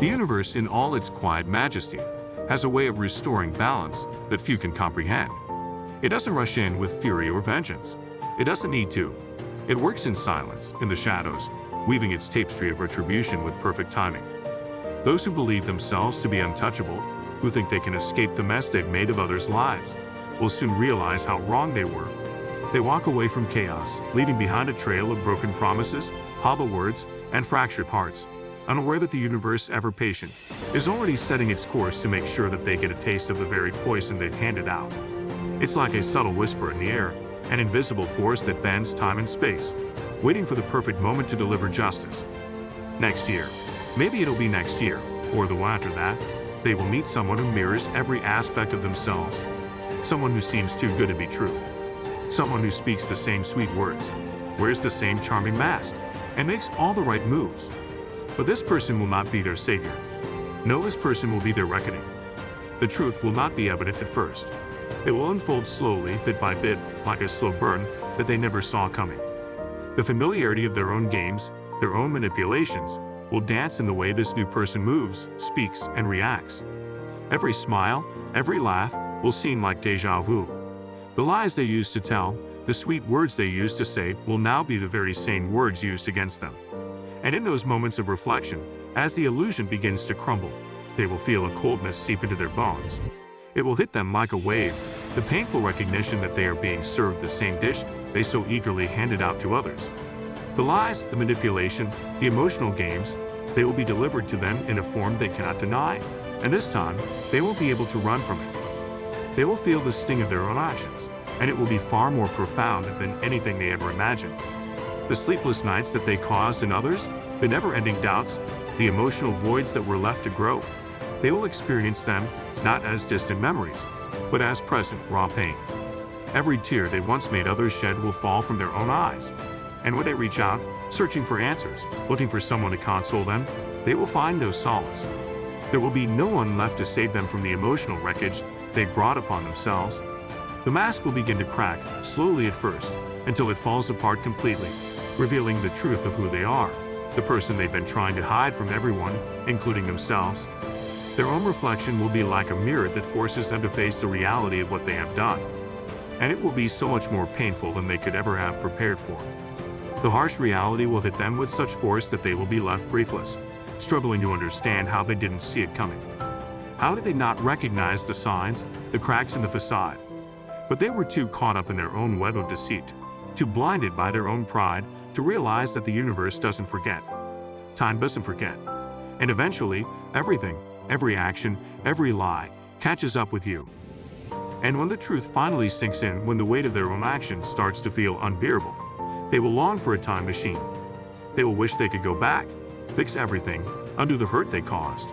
The universe, in all its quiet majesty, has a way of restoring balance that few can comprehend. It doesn't rush in with fury or vengeance. It doesn't need to. It works in silence, in the shadows, weaving its tapestry of retribution with perfect timing. Those who believe themselves to be untouchable, who think they can escape the mess they've made of others' lives, will soon realize how wrong they were. They walk away from chaos, leaving behind a trail of broken promises, hollow words, and fractured hearts, unaware that the universe, ever patient, is already setting its course to make sure that they get a taste of the very poison they've handed out. It's like a subtle whisper in the air, an invisible force that bends time and space, waiting for the perfect moment to deliver justice. Next year, maybe it'll be next year, or the one after that, they will meet someone who mirrors every aspect of themselves. Someone who seems too good to be true. Someone who speaks the same sweet words, wears the same charming mask, and makes all the right moves. But this person will not be their savior. No, this person will be their reckoning. The truth will not be evident at first. It will unfold slowly, bit by bit, like a slow burn that they never saw coming. The familiarity of their own games, their own manipulations, will dance in the way this new person moves, speaks, and reacts. Every smile, every laugh will seem like déjà vu. The lies they used to tell, the sweet words they used to say will now be the very same words used against them. And in those moments of reflection, as the illusion begins to crumble, they will feel a coldness seep into their bones. It will hit them like a wave, the painful recognition that they are being served the same dish they so eagerly handed out to others. The lies, the manipulation, the emotional games, they will be delivered to them in a form they cannot deny, and this time, they won't be able to run from it. They will feel the sting of their own actions, and it will be far more profound than anything they ever imagined. The sleepless nights that they caused in others, the never-ending doubts, the emotional voids that were left to grow, they will experience them not as distant memories, but as present, raw pain. Every tear they once made others shed will fall from their own eyes, and when they reach out, searching for answers, looking for someone to console them, they will find no solace. There will be no one left to save them from the emotional wreckage they brought upon themselves. The mask will begin to crack, slowly at first, until it falls apart completely, revealing the truth of who they are, the person they've been trying to hide from everyone, including themselves. Their own reflection will be like a mirror that forces them to face the reality of what they have done. And it will be so much more painful than they could ever have prepared for. The harsh reality will hit them with such force that they will be left breathless, struggling to understand how they didn't see it coming. How did they not recognize the signs, the cracks in the facade? But they were too caught up in their own web of deceit, too blinded by their own pride to realize that the universe doesn't forget. Time doesn't forget. And eventually, everything, every action, every lie, catches up with you. And when the truth finally sinks in, when the weight of their own actions starts to feel unbearable, they will long for a time machine. They will wish they could go back, fix everything, undo the hurt they caused.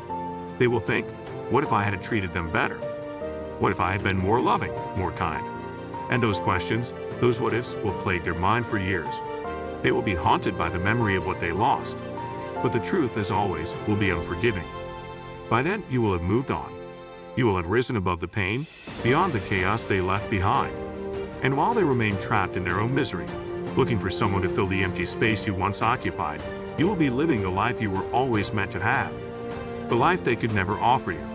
They will think, what if I had treated them better? What if I had been more loving, more kind? And those questions, those what-ifs, will plague their mind for years. They will be haunted by the memory of what they lost. But the truth, as always, will be unforgiving. By then, you will have moved on. You will have risen above the pain, beyond the chaos they left behind. And while they remain trapped in their own misery, looking for someone to fill the empty space you once occupied, you will be living the life you were always meant to have. The life they could never offer you.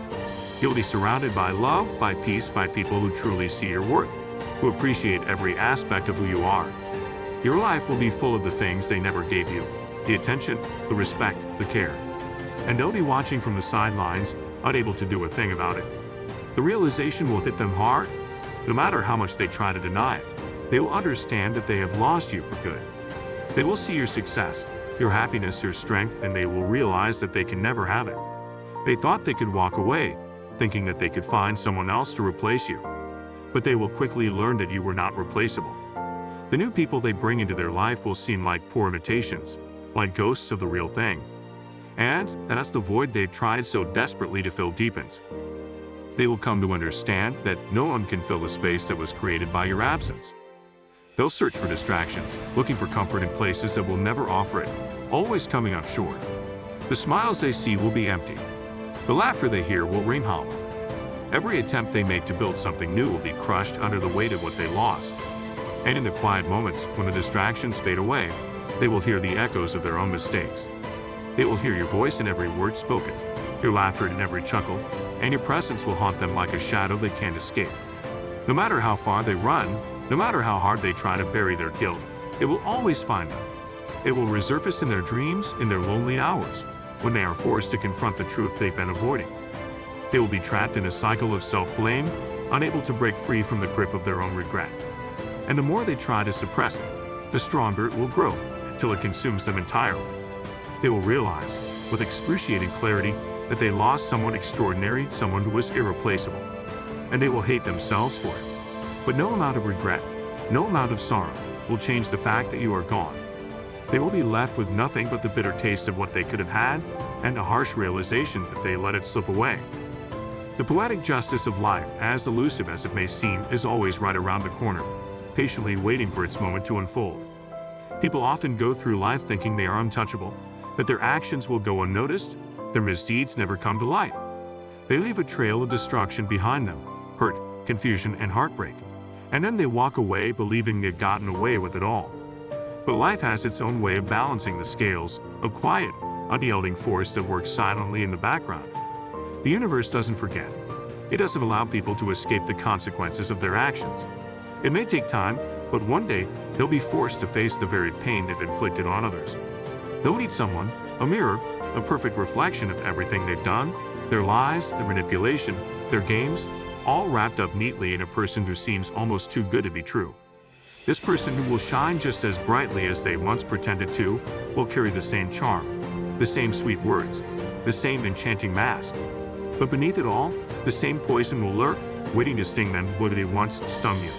You'll be surrounded by love, by peace, by people who truly see your worth, who appreciate every aspect of who you are. Your life will be full of the things they never gave you, the attention, the respect, the care. And they'll be watching from the sidelines, unable to do a thing about it. The realization will hit them hard. No matter how much they try to deny it, they will understand that they have lost you for good. They will see your success, your happiness, your strength, and they will realize that they can never have it. They thought they could walk away, thinking that they could find someone else to replace you. But they will quickly learn that you were not replaceable. The new people they bring into their life will seem like poor imitations, like ghosts of the real thing. And as the void they've tried so desperately to fill deepens, they will come to understand that no one can fill the space that was created by your absence. They'll search for distractions, looking for comfort in places that will never offer it, always coming up short. The smiles they see will be empty. The laughter they hear will ring hollow. Every attempt they make to build something new will be crushed under the weight of what they lost. And in the quiet moments, when the distractions fade away, they will hear the echoes of their own mistakes. They will hear your voice in every word spoken, Your laughter and every chuckle, and your presence will haunt them like a shadow they can't escape. No matter how far they run, no matter how hard they try to bury their guilt, it will always find them. It will resurface in their dreams, in their lonely hours, when they are forced to confront the truth they've been avoiding. They will be trapped in a cycle of self-blame, unable to break free from the grip of their own regret. And the more they try to suppress it, the stronger it will grow, till it consumes them entirely. They will realize, with excruciating clarity, that they lost someone extraordinary, someone who was irreplaceable. And they will hate themselves for it. But no amount of regret, no amount of sorrow, will change the fact that you are gone. They will be left with nothing but the bitter taste of what they could have had, and a harsh realization that they let it slip away. The poetic justice of life, as elusive as it may seem, is always right around the corner, patiently waiting for its moment to unfold. People often go through life thinking they are untouchable, that their actions will go unnoticed, their misdeeds never come to light. They leave a trail of destruction behind them, hurt, confusion, and heartbreak, and then they walk away believing they've gotten away with it all. But life has its own way of balancing the scales, a quiet, unyielding force that works silently in the background. The universe doesn't forget. It doesn't allow people to escape the consequences of their actions. It may take time, but one day they'll be forced to face the very pain they've inflicted on others. They'll need someone, a mirror, a perfect reflection of everything they've done, their lies, their manipulation, their games, all wrapped up neatly in a person who seems almost too good to be true. This person who will shine just as brightly as they once pretended to, will carry the same charm, the same sweet words, the same enchanting mask. But beneath it all, the same poison will lurk, waiting to sting them where they once stung you.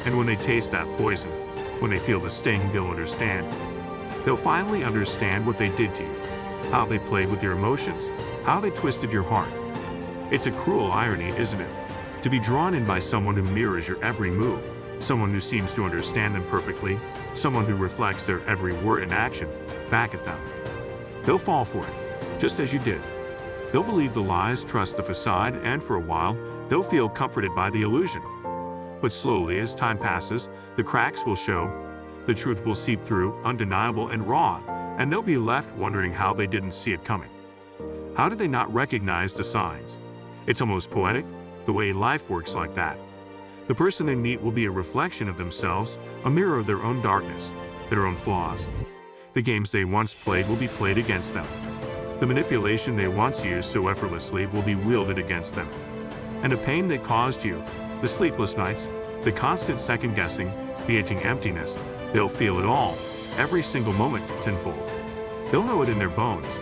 And when they taste that poison, when they feel the sting, they'll understand. They'll finally understand what they did to you, how they played with your emotions, how they twisted your heart. It's a cruel irony, isn't it? To be drawn in by someone who mirrors your every move, someone who seems to understand them perfectly, someone who reflects their every word and action back at them. They'll fall for it, just as you did. They'll believe the lies, trust the facade, and for a while, they'll feel comforted by the illusion. But slowly, as time passes, the cracks will show, the truth will seep through, undeniable and raw, and they'll be left wondering how they didn't see it coming. How did they not recognize the signs? It's almost poetic, the way life works like that. The person they meet will be a reflection of themselves, a mirror of their own darkness, their own flaws. The games they once played will be played against them. The manipulation they once used so effortlessly will be wielded against them. And the pain they caused you, the sleepless nights, the constant second-guessing, the itching emptiness, they'll feel it all, every single moment, tenfold. They'll know it in their bones.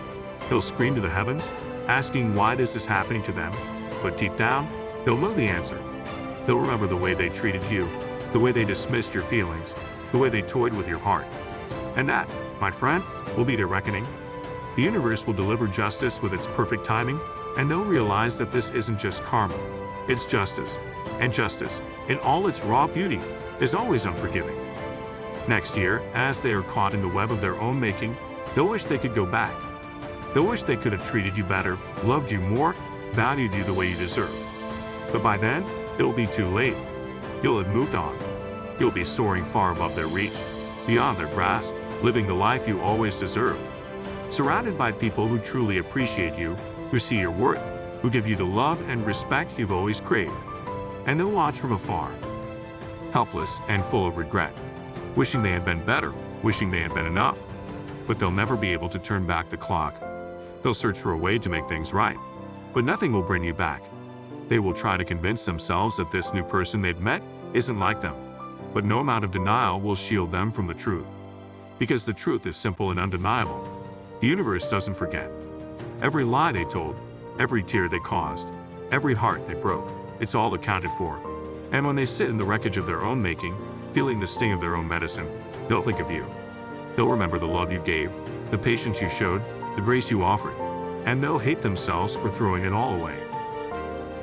They'll scream to the heavens, asking why this is happening to them, but deep down, they'll know the answer. They'll remember the way they treated you, the way they dismissed your feelings, the way they toyed with your heart. And that, my friend, will be their reckoning. The universe will deliver justice with its perfect timing, and they'll realize that this isn't just karma, it's justice. And justice, in all its raw beauty, is always unforgiving. Next year, as they are caught in the web of their own making, they'll wish they could go back. They'll wish they could have treated you better, loved you more, valued you the way you deserve. But by then, it'll be too late. You'll have moved on. You'll be soaring far above their reach, beyond their grasp, living the life you always deserved. Surrounded by people who truly appreciate you, who see your worth, who give you the love and respect you've always craved. And they'll watch from afar, helpless and full of regret, wishing they had been better, wishing they had been enough. But they'll never be able to turn back the clock. They'll search for a way to make things right, but nothing will bring you back. They will try to convince themselves that this new person they've met isn't like them, but no amount of denial will shield them from the truth. Because the truth is simple and undeniable. The universe doesn't forget. Every lie they told, every tear they caused, every heart they broke, it's all accounted for. And when they sit in the wreckage of their own making, feeling the sting of their own medicine, they'll think of you. They'll remember the love you gave, the patience you showed, the grace you offered, and they'll hate themselves for throwing it all away.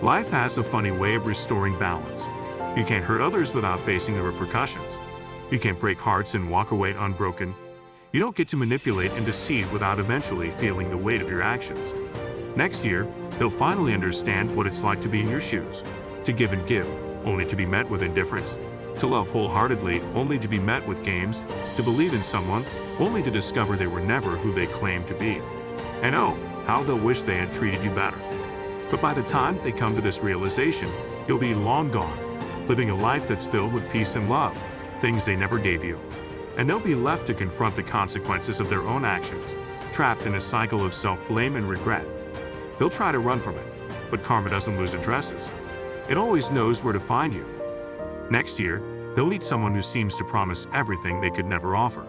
Life has a funny way of restoring balance. You can't hurt others without facing the repercussions. You can't break hearts and walk away unbroken. You don't get to manipulate and deceive without eventually feeling the weight of your actions. Next year, they'll finally understand what it's like to be in your shoes, to give and give, only to be met with indifference, to love wholeheartedly, only to be met with games, to believe in someone, only to discover they were never who they claimed to be. And oh, how they'll wish they had treated you better. But by the time they come to this realization, you'll be long gone, living a life that's filled with peace and love, things they never gave you. And they'll be left to confront the consequences of their own actions, trapped in a cycle of self-blame and regret. They'll try to run from it, but karma doesn't lose addresses. It always knows where to find you. Next year, they'll meet someone who seems to promise everything they could never offer.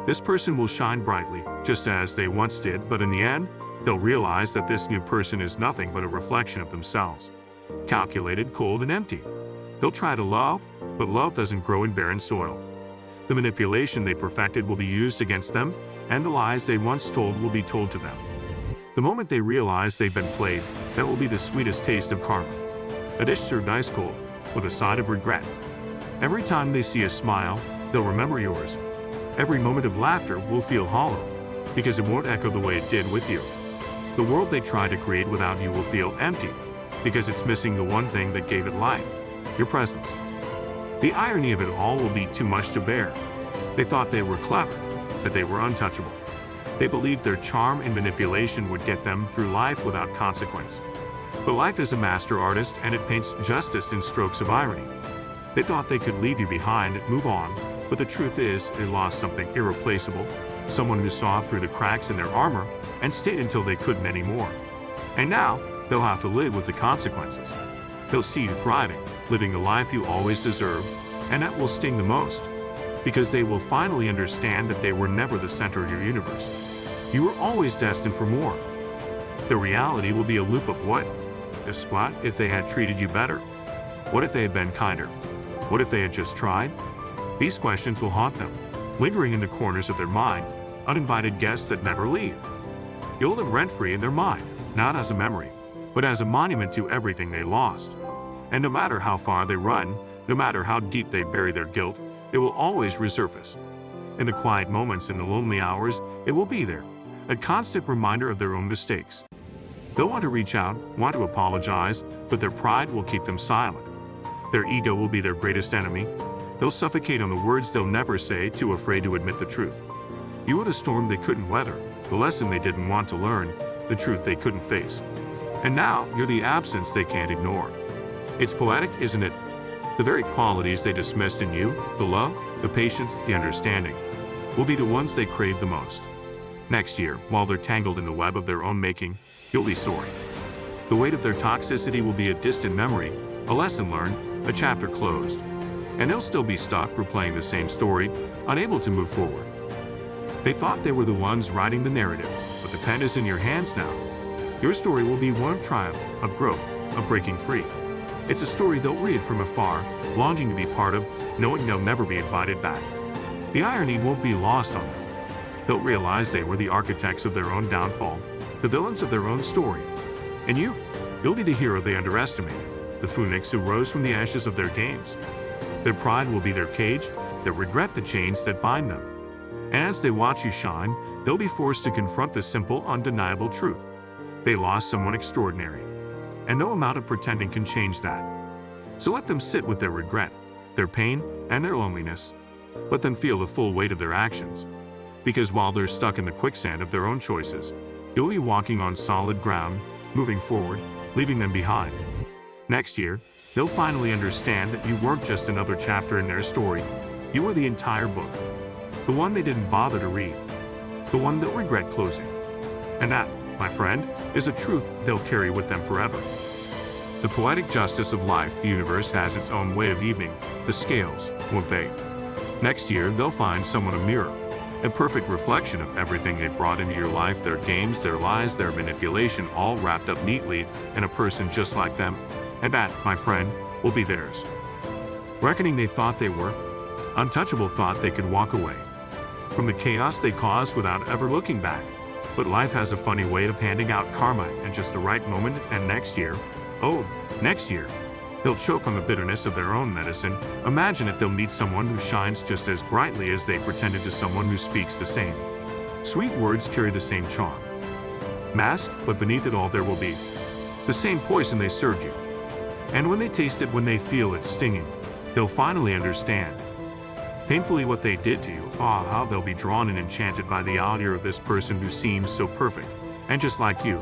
This person will shine brightly, just as they once did, but in the end, they'll realize that this new person is nothing but a reflection of themselves. Calculated, cold, and empty. They'll try to love, but love doesn't grow in barren soil. The manipulation they perfected will be used against them, and the lies they once told will be told to them. The moment they realize they've been played, that will be the sweetest taste of karma. A dish served ice cold, with a side of regret. Every time they see a smile, they'll remember yours. Every moment of laughter will feel hollow, because it won't echo the way it did with you. The world they try to create without you will feel empty, because it's missing the one thing that gave it life, your presence. The irony of it all will be too much to bear. They thought they were clever, that they were untouchable. They believed their charm and manipulation would get them through life without consequence. But life is a master artist, and it paints justice in strokes of irony. They thought they could leave you behind and move on, but the truth is they lost something irreplaceable, someone who saw through the cracks in their armor and stayed until they couldn't anymore. And now, they'll have to live with the consequences. They'll see you thriving, living the life you always deserved, and that will sting the most, because they will finally understand that they were never the center of your universe. You were always destined for more. The reality will be a loop of what if they had treated you better? What if they had been kinder? What if they had just tried? These questions will haunt them, lingering in the corners of their mind, uninvited guests that never leave. You'll live rent-free in their mind, not as a memory, but as a monument to everything they lost. And no matter how far they run, no matter how deep they bury their guilt, it will always resurface. In the quiet moments, in the lonely hours, it will be there, a constant reminder of their own mistakes. They'll want to reach out, want to apologize, but their pride will keep them silent. Their ego will be their greatest enemy. They'll suffocate on the words they'll never say, too afraid to admit the truth. You were the storm they couldn't weather, the lesson they didn't want to learn, the truth they couldn't face. And now, you're the absence they can't ignore. It's poetic, isn't it? The very qualities they dismissed in you, the love, the patience, the understanding, will be the ones they crave the most. Next year, while they're tangled in the web of their own making, you'll be sorry. The weight of their toxicity will be a distant memory, a lesson learned, a chapter closed. And they'll still be stuck replaying the same story, unable to move forward. They thought they were the ones writing the narrative, but the pen is in your hands now. Your story will be one of triumph, of growth, of breaking free. It's a story they'll read from afar, longing to be part of, knowing they'll never be invited back. The irony won't be lost on them. They'll realize they were the architects of their own downfall, the villains of their own story. And you'll be the hero they underestimated, the phoenix who rose from the ashes of their games. Their pride will be their cage, their regret the chains that bind them. And as they watch you shine, they'll be forced to confront the simple, undeniable truth. They lost someone extraordinary. And no amount of pretending can change that. So let them sit with their regret, their pain, and their loneliness. Let them feel the full weight of their actions. Because while they're stuck in the quicksand of their own choices, you'll be walking on solid ground, moving forward, leaving them behind. Next year, they'll finally understand that you weren't just another chapter in their story. You were the entire book. The one they didn't bother to read. The one they'll regret closing. And that, my friend, is a truth they'll carry with them forever. The poetic justice of life, the universe has its own way of evening the scales, won't they? Next year, they'll find someone a mirror, a perfect reflection of everything they brought into your life, their games, their lies, their manipulation, all wrapped up neatly in a person just like them. And that, my friend, will be theirs. Reckoning they thought they were, untouchable thought they could walk away from the chaos they caused without ever looking back. But life has a funny way of handing out karma in just the right moment, and next year, they'll choke on the bitterness of their own medicine. Imagine it, they'll meet someone who shines just as brightly as they pretended to someone who speaks the same. Sweet words carry the same charm. Masked, but beneath it all there will be the same poison they served you. And when they taste it, when they feel it stinging, they'll finally understand painfully what they did to you. Ah, how they'll be drawn and enchanted by the allure of this person who seems so perfect, And just like you,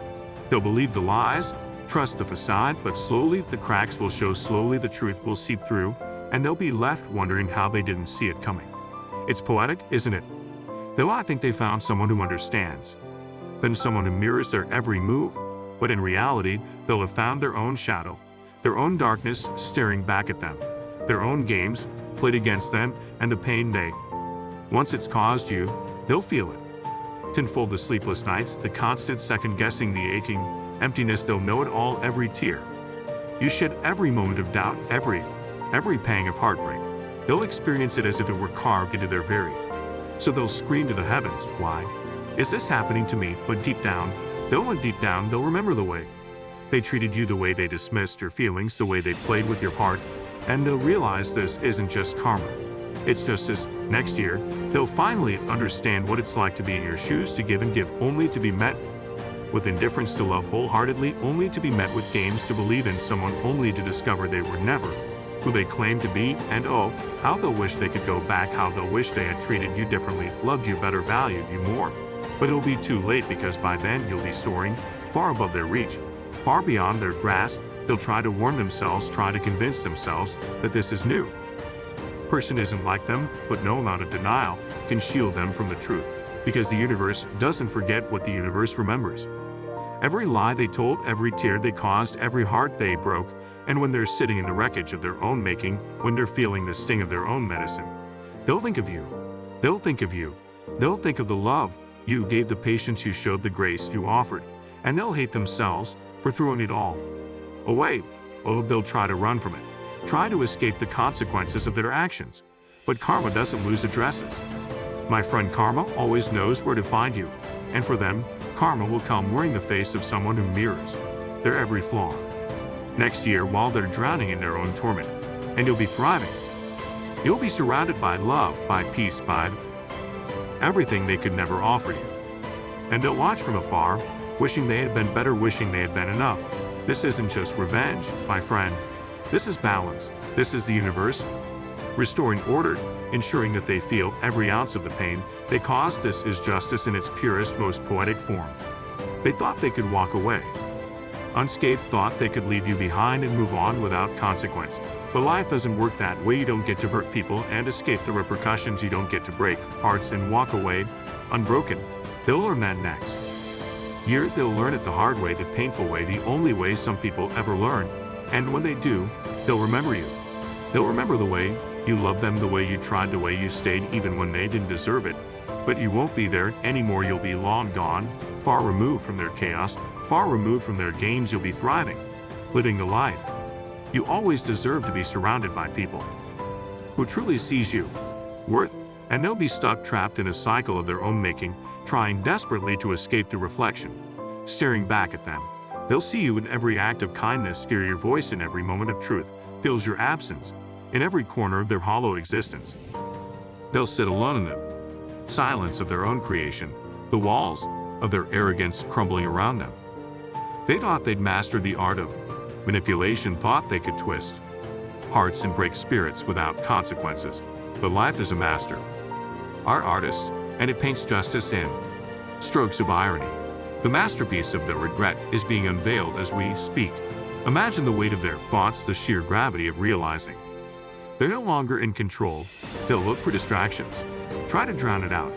they'll believe the lies, trust the facade, but slowly the cracks will show, slowly the truth will seep through, and they'll be left wondering how they didn't see it coming. It's poetic, isn't it? Though I think they found someone who understands, then someone who mirrors their every move, but in reality, they'll have found their own shadow, their own darkness staring back at them, their own games played against them, and the pain they, once it's caused you, they'll feel it. Tenfold the sleepless nights, the constant second-guessing, the aching emptiness, they'll know it all, every tear you shed, every moment of doubt, every pang of heartbreak. They'll experience it as if it were carved into their very. So they'll scream to the heavens, why is this happening to me? But deep down, they'll remember the way they treated you, the way they dismissed your feelings, the way they played with your heart, and they'll realize this isn't just karma. It's justice. Next year, they'll finally understand what it's like to be in your shoes, to give and give, only to be met with indifference, to love wholeheartedly, only to be met with games, to believe in someone, only to discover they were never who they claimed to be. And oh, how they'll wish they could go back, how they'll wish they had treated you differently, loved you better, valued you more. But it'll be too late, because by then you'll be soaring far above their reach, far beyond their grasp. They'll try to warn themselves, try to convince themselves that this is new. Person isn't like them, but no amount of denial can shield them from the truth, because the universe doesn't forget what the universe remembers. Every lie they told, every tear they caused, every heart they broke, and when they're sitting in the wreckage of their own making, when they're feeling the sting of their own medicine, they'll think of you. They'll think of you. They'll think of the love you gave, the patience you showed, the grace you offered, and they'll hate themselves for throwing it all away. Oh, they'll try to run from it, try to escape the consequences of their actions. But karma doesn't lose addresses. My friend, karma always knows where to find you, and for them, karma will come wearing the face of someone who mirrors their every flaw. Next year, while they're drowning in their own torment, and you'll be thriving. You'll be surrounded by love, by peace, by everything they could never offer you. And they'll watch from afar, wishing they had been better, wishing they had been enough. This isn't just revenge, my friend. This is balance. This is the universe restoring order, ensuring that they feel every ounce of the pain they caused. This is justice in its purest, most poetic form. They thought they could walk away unscathed, thought they could leave you behind and move on without consequence. But life doesn't work that way. You don't get to hurt people and escape the repercussions. You don't get to break hearts and walk away unbroken. They'll learn that next year. They'll learn it the hard way, the painful way, the only way some people ever learn. And when they do, they'll remember you. They'll remember the way you loved them, the way you tried, the way you stayed even when they didn't deserve it. But you won't be there anymore. You'll be long gone, far removed from their chaos, far removed from their games. You'll be thriving, living the life you always deserve, to be surrounded by people who truly sees you worth, and they'll be stuck, trapped in a cycle of their own making, trying desperately to escape the reflection staring back at them. They'll see you in every act of kindness, hear your voice in every moment of truth, feels your absence in every corner of their hollow existence. They'll sit alone in the silence of their own creation, the walls of their arrogance crumbling around them. They thought they'd mastered the art of manipulation, thought they could twist hearts and break spirits without consequences. But life is a master, our artist, and it paints justice in strokes of irony. The masterpiece of their regret is being unveiled as we speak. Imagine the weight of their thoughts, the sheer gravity of realizing they're no longer in control. They'll look for distractions, try to drown it out,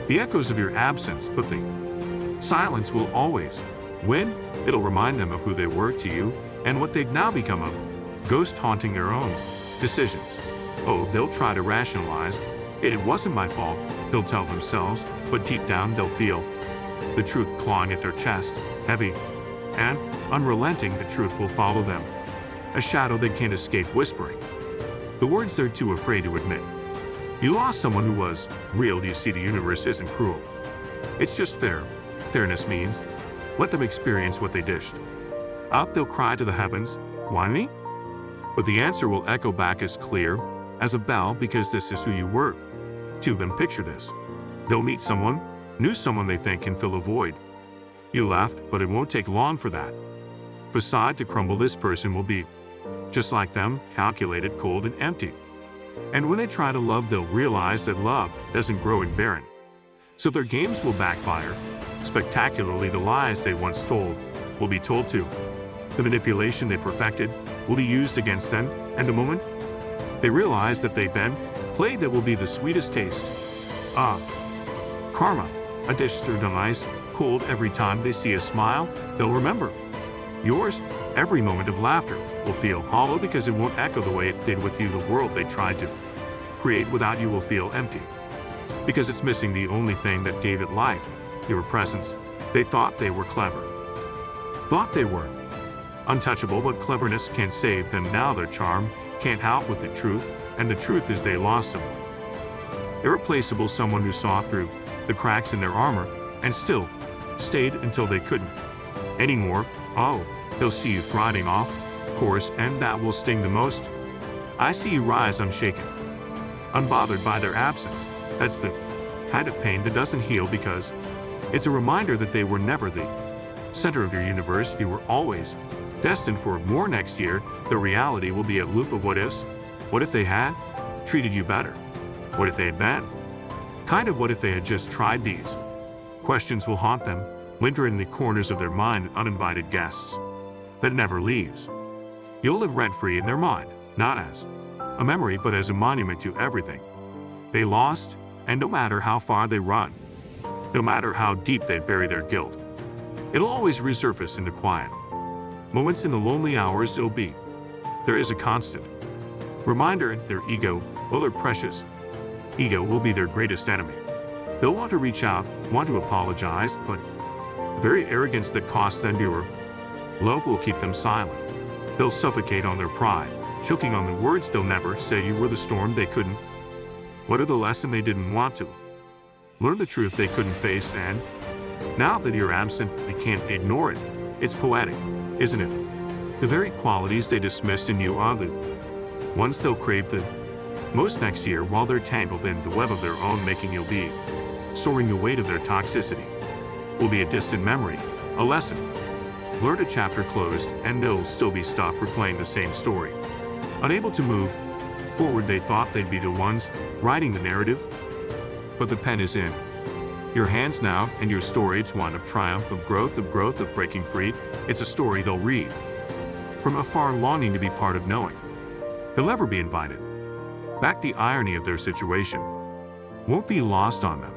the echoes of your absence, but the silence will always win. It'll remind them of who they were to you and what they'd now become, a ghost haunting their own decisions. Oh, they'll try to rationalize it. It wasn't my fault, they'll tell themselves, but deep down they'll feel the truth clawing at their chest, heavy and unrelenting. The truth will follow them, a shadow they can't escape, whispering the words they're too afraid to admit. You lost someone who was real. You see, the universe isn't cruel. It's just fair. Fairness means let them experience what they dished out. They'll cry to the heavens, why me? But the answer will echo back as clear as a bell, because this is who you were to them. Picture this. They'll meet someone, new, someone they think can fill a void you left, but it won't take long for that facade to crumble. This person will be just like them, calculated, cold, and empty. And when they try to love, they'll realize that love doesn't grow in barren So their games will backfire. Spectacularly, the lies they once told will be told too. The manipulation they perfected will be used against them, and the moment they realize that they've been played, that will be the sweetest taste. Karma, a dish served on ice, cold. Every time they see a smile, they'll remember. Yours, every moment of laughter, will feel hollow because it won't echo the way it did with you. The world they tried to create without you will feel empty, because it's missing the only thing that gave it life, your presence. They thought they were clever. Thought they were untouchable, but cleverness can't save them now. Their charm can't help with the truth, and the truth is they lost someone. Irreplaceable, someone who saw through the cracks in their armor and still stayed until they couldn't anymore. Oh, they'll see you riding off course, and that will sting the most. I see you rise unshaken, unbothered by their absence. That's the kind of pain that doesn't heal, because it's a reminder that they were never the center of your universe. You were always destined for more. Next year, the reality will be a loop of what ifs. What if they had treated you better? What if they had been? What if they had just tried? These questions will haunt them, winter in the corners of their mind, uninvited guests that never leaves. You'll live rent-free in their mind, not as a memory, but as a monument to everything they lost. And no matter how far they run, no matter how deep they bury their guilt, it'll always resurface in the quiet moments. In the lonely hours, there is a constant reminder. Their ego, their precious ego, will be their greatest enemy. They'll want to reach out, want to apologize, but the very arrogance that costs them your love will keep them silent. They'll suffocate on their pride, choking on the words they'll never say. You were the storm they couldn't. What are the lesson they didn't want to learn, the truth they couldn't face, and now that you're absent, they can't ignore it. It's poetic, isn't it? The very qualities they dismissed in you are the ones they'll crave the most next year, while they're tangled in the web of their own making. You'll be soaring. The weight of their toxicity will be a distant memory, a lesson learned, a chapter closed, and they'll still be stopped replaying the same story. Unable to move forward, they thought they'd be the ones writing the narrative, but the pen is in your hands now, and your story, it's one of triumph, of growth, of breaking free. It's a story they'll read from afar, longing to be part of, knowing they'll never be invited back. The irony of their situation won't be lost on them.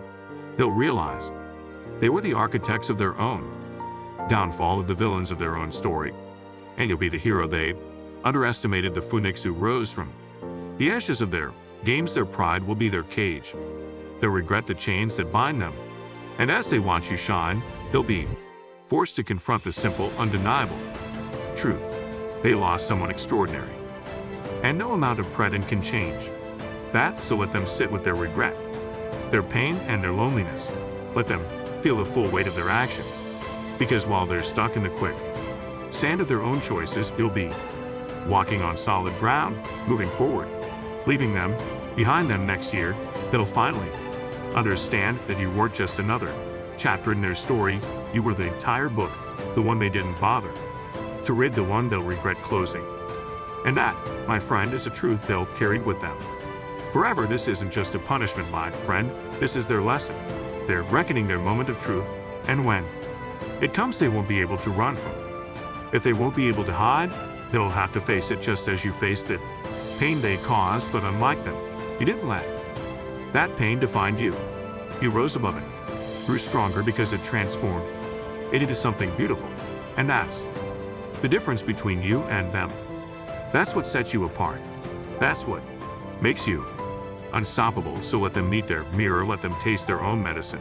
They'll realize they were the architects of their own downfall, of the villains of their own story, and you'll be the hero. They underestimated the phoenix who rose from the ashes of their games. Their pride will be their cage. They'll regret the chains that bind them, and as they watch you shine, they'll be forced to confront the simple, undeniable truth. They lost someone extraordinary, and no amount of pretend can change that. So let them sit with their regret, their pain, and their loneliness. Let them feel the full weight of their actions, because while they're stuck in the quick sand of their own choices, you'll be walking on solid ground, moving forward, leaving them behind them. Next year, they'll finally understand that you weren't just another chapter in their story. You were the entire book, the one they didn't bother to read, the one they'll regret closing. And that, my friend, is a truth they'll carry with them forever. This isn't just a punishment, my friend. This is their lesson. They're reckoning their moment of truth, and when it comes, they won't be able to run from it. If they won't be able to hide, they'll have to face it, just as you faced the pain they caused. But unlike them, you didn't let that pain define you. You rose above it, grew stronger, because it transformed it into something beautiful. And that's the difference between you and them. That's what sets you apart. That's what makes you unstoppable. So let them meet their mirror, let them taste their own medicine.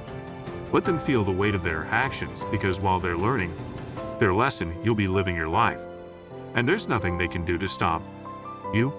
Let them feel the weight of their actions, because while they're learning their lesson, you'll be living your life. And there's nothing they can do to stop you.